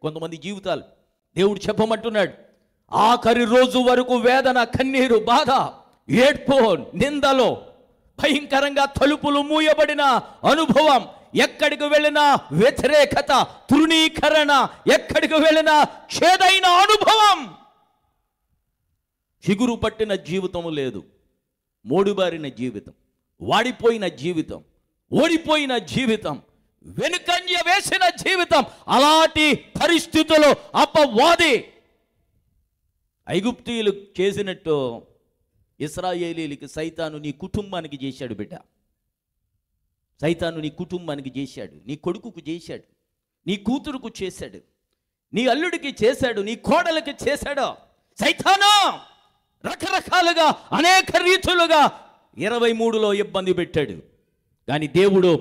కొంతమంది జీవితాలు. దేవుడు చెప్పమంటున్నాడు, ఆఖరి రోజు వరకు వేదన, కన్నీరు, బాధ, ఏడ్పు, నిందలో, భయంకరంగా తలుపులు మూయబడిన అనుభవం, ఎక్కడికి వెళ్ళినా వ్యతిరేకత, తృణీకరణ, ఎక్కడికి వెళ్ళినా చేదైన అనుభవం. చిగురు పట్టిన జీవితం లేదు, మోడుబారిన జీవితం, వాడిపోయిన జీవితం, ఓడిపోయిన జీవితం, వెనుకంజ వేసిన జీవితం. అలాంటి పరిస్థితుల్లో అపవాది ఐగుప్తీయులు చేసినట్టు ఇశ్రాయేలీయులకి సైతాను నీ కుటుంబానికి చేశాడు బిడ్డ. సైతాను నీ కుటుంబానికి చేశాడు, నీ కొడుకుకు చేశాడు, నీ కూతురుకు చేశాడు, నీ అల్లుడికి చేశాడు, నీ కోడలికి చేశాడు. సైతాను రకరకాలుగా అనేక రీతులుగా 23లో ఇబ్బంది పెట్టాడు. కానీ దేవుడు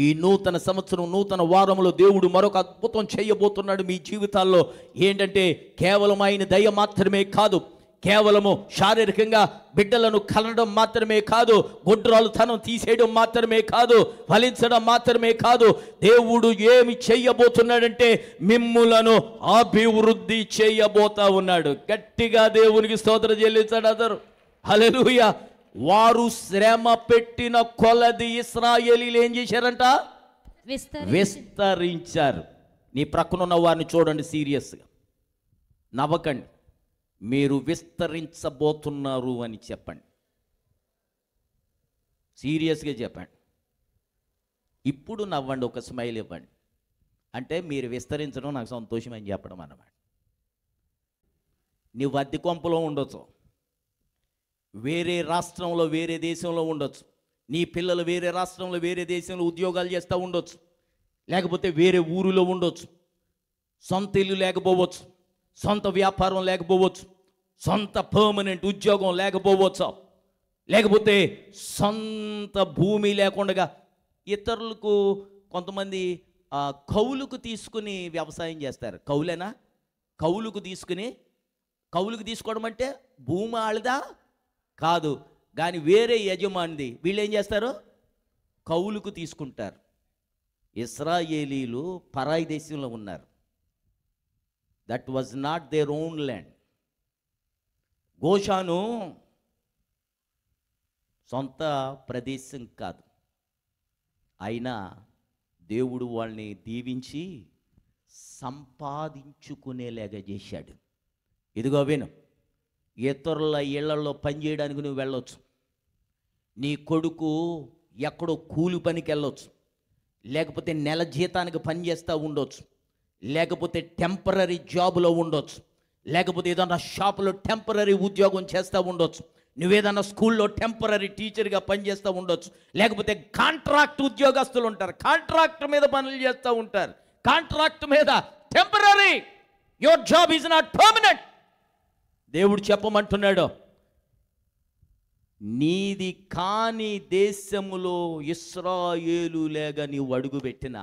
ఈ నూతన సంవత్సరం, నూతన వారంలో దేవుడు మరొక అద్భుతం చేయబోతున్నాడు మీ జీవితాల్లో. ఏంటంటే కేవలం ఆయన దయ మాత్రమే కాదు, కేవలము శారీరకంగా బిడ్డలను కలడం మాత్రమే కాదు, గొడ్రాలుతనం తీసేయడం మాత్రమే కాదు, ఫలించడం మాత్రమే కాదు. దేవుడు ఏమి చేయబోతున్నాడంటే మిమ్ములను అభివృద్ధి చేయబోతా ఉన్నాడు. గట్టిగా దేవునికి స్తోత్రం చెల్లించాడు అందరూ. హల్లెలూయా. వారు శ్రమ పెట్టిన కొలది ఇశ్రాయేలీయులు ఏం చేశారంట? విస్తరించారు. నీ ప్రక్కనున్న వారిని చూడండి, సీరియస్గా నవ్వకండి. మీరు విస్తరించబోతున్నారు అని చెప్పండి, సీరియస్గా చెప్పండి. ఇప్పుడు నవ్వండి, ఒక స్మైల్ ఇవ్వండి. అంటే మీరు విస్తరించడం నాకు సంతోషం అని చెప్పడం అన్నమాట. నువ్వు అద్దె కొంపలో ఉండొచ్చు, వేరే రాష్ట్రంలో, వేరే దేశంలో ఉండొచ్చు, నీ పిల్లలు వేరే రాష్ట్రంలో, వేరే దేశంలో ఉద్యోగాలు చేస్తూ ఉండొచ్చు, లేకపోతే వేరే ఊరిలో ఉండొచ్చు, సొంత ఇల్లు లేకపోవచ్చు, సొంత వ్యాపారం లేకపోవచ్చు, సొంత పర్మనెంట్ ఉద్యోగం లేకపోవచ్చు, లేకపోతే సొంత భూమి లేకుండా ఇతరులకు కొంతమంది కౌలుకు తీసుకుని వ్యవసాయం చేస్తారు. కౌలేనా? కౌలుకు తీసుకోవడం అంటే భూమి ఆళ్ళదా కాదు, కానీ వేరే యజమానిది. వీళ్ళు ఏం చేస్తారు? కౌలుకు తీసుకుంటారు. ఇశ్రాయేలీలు పరాయి దేశంలో ఉన్నారు. That was not their own land. గోషాను సొంత ప్రదేశం కాదు, అయినా దేవుడు వాళ్ళని దీవించి సంపాదించుకునేలాగా చేశాడు. ఇదిగో విను, ఇతరుల ఇళ్లలో పనిచేయడానికి నువ్వు వెళ్ళొచ్చు, నీ కొడుకు ఎక్కడో కూలి పనికి వెళ్ళొచ్చు, లేకపోతే నెల జీతానికి పనిచేస్తూ ఉండొచ్చు, లేకపోతే టెంపరీ జాబులో ఉండొచ్చు, లేకపోతే ఏదన్నా షాపులో టెంపరీ ఉద్యోగం చేస్తూ ఉండొచ్చు, నువ్వేదన్నా స్కూల్లో టెంపరీ టీచర్గా పనిచేస్తూ ఉండొచ్చు, లేకపోతే కాంట్రాక్ట్ ఉద్యోగస్తులు ఉంటారు, కాంట్రాక్ట్ మీద పనులు చేస్తూ ఉంటారు, కాంట్రాక్ట్ మీద temporary. Your job is not permanent. దేవుడు చెప్పమంటున్నాడు, నీది కాని దేశములో ఇశ్రాయేలులేగా నీవు అడుగుపెట్టిన.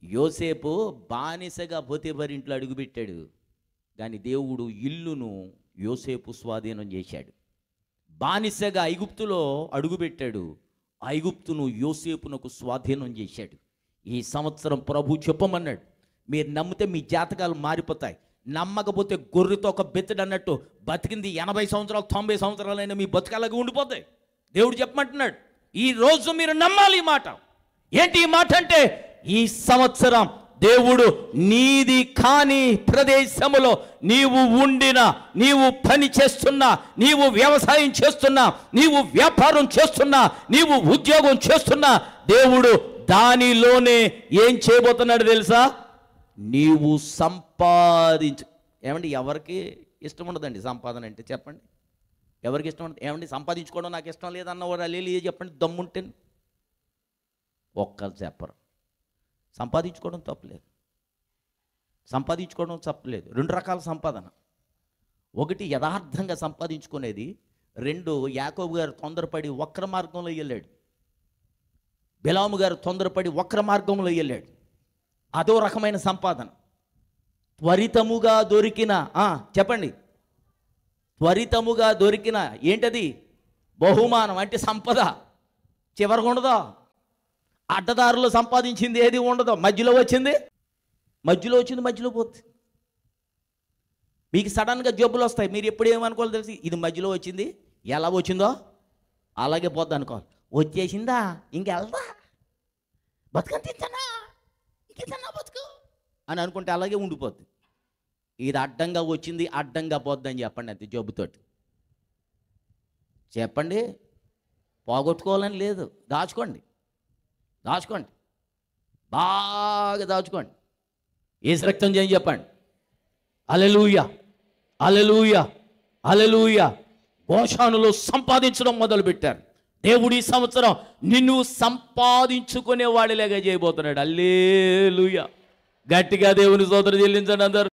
యోసేపు బానిసగా పోతేఫరు ఇంట్లో అడుగుపెట్టాడు, కానీ దేవుడు ఇల్లును యోసేపు స్వాధీనం చేశాడు. బానిసగా ఐగుప్తులో అడుగుపెట్టాడు, ఐగుప్తును యోసేపునకు స్వాధీనం చేశాడు. ఈ సంవత్సరం ప్రభు చెప్పమన్నాడు, మీరు నమ్మితే మీ జాతకాలు మారిపోతాయి, నమ్మకపోతే గొర్రెతో ఒక బెత్తడు అన్నట్టు బతికింది 80 సంవత్సరాలు 90 సంవత్సరాలైనా మీ బతుకలాగా ఉండిపోతాయి. దేవుడు చెప్పమంటున్నాడు, ఈ రోజు మీరు నమ్మాలి ఈ మాట. ఏంటి ఈ మాట అంటే, ఈ సంవత్సరం దేవుడు నీది కాని ప్రదేశములో నీవు ఉండిన, నీవు పని చేస్తున్నా, నీవు వ్యవసాయం చేస్తున్నా, నీవు వ్యాపారం చేస్తున్నా, నీవు ఉద్యోగం చేస్తున్నా, దేవుడు దానిలోనే ఏం చేయబోతున్నాడు తెలుసా? నీవు సంపాదించు. ఏమండి, ఎవరికి ఇష్టం ఉండదండి సంపాదన అంటే? చెప్పండి, ఎవరికి ఇష్టం ఉండదు? ఏమండి, సంపాదించుకోవడం నాకు ఇష్టం లేదన్నవారు అల్లేలి చెప్పండి, దమ్ముంటే. ఒక్కరు చెప్పరు. సంపాదించుకోవడం తప్పులేదు, సంపాదించుకోవడం తప్పులేదు. 2 రకాల సంపాదన. ఒకటి యథార్థంగా సంపాదించుకునేది, 2 యాకోబు గారు తొందరపడి వక్ర మార్గంలో వెళ్ళాడు, బిలాము గారు తొందరపడి వక్ర మార్గంలో వెళ్ళాడు. అదో రకమైన సంపాదన. త్వరితముగా దొరికిన, చెప్పండి, త్వరితముగా దొరికిన ఏంటది? బహుమానం అంటే సంపద. చివరికి ఉండదో, అడ్డదారులు సంపాదించింది ఏది ఉండదు, మధ్యలో వచ్చింది మధ్యలో వచ్చింది మధ్యలో పోతుంది. మీకు సడన్గా జబ్బులు వస్తాయి, మీరు ఎప్పుడు ఏమనుకోవాలి తెలిసి, ఇది మధ్యలో వచ్చింది, ఎలా వచ్చిందో అలాగే పోద్ది అనుకోవాలి. వచ్చేసిందా ఇంకెళ్దా, బతుకని తింటానా ఇంకెంతనా బతుకు అని అనుకుంటే అలాగే ఉండిపోద్ది. ఇది అడ్డంగా వచ్చింది, అడ్డంగా పోద్ది అని చెప్పండి అంతే. జబ్బుతోటి చెప్పండి, పోగొట్టుకోవాలని లేదు. దాచుకోండి, దాచుకోండి, బాగా దాచుకోండి. ఏసు రక్తం చేయని చెప్పండి. హల్లెలూయా, హల్లెలూయా, హల్లెలూయా. గోషానులో సంపాదించడం మొదలుపెట్టారు. దేవుడు ఈ సంవత్సరం నిన్ను సంపాదించుకునే వాడిలాగా చేయబోతున్నాడు. హల్లెలూయా. గట్టిగా దేవుని స్తోత్రం చెల్లించండి అందరూ.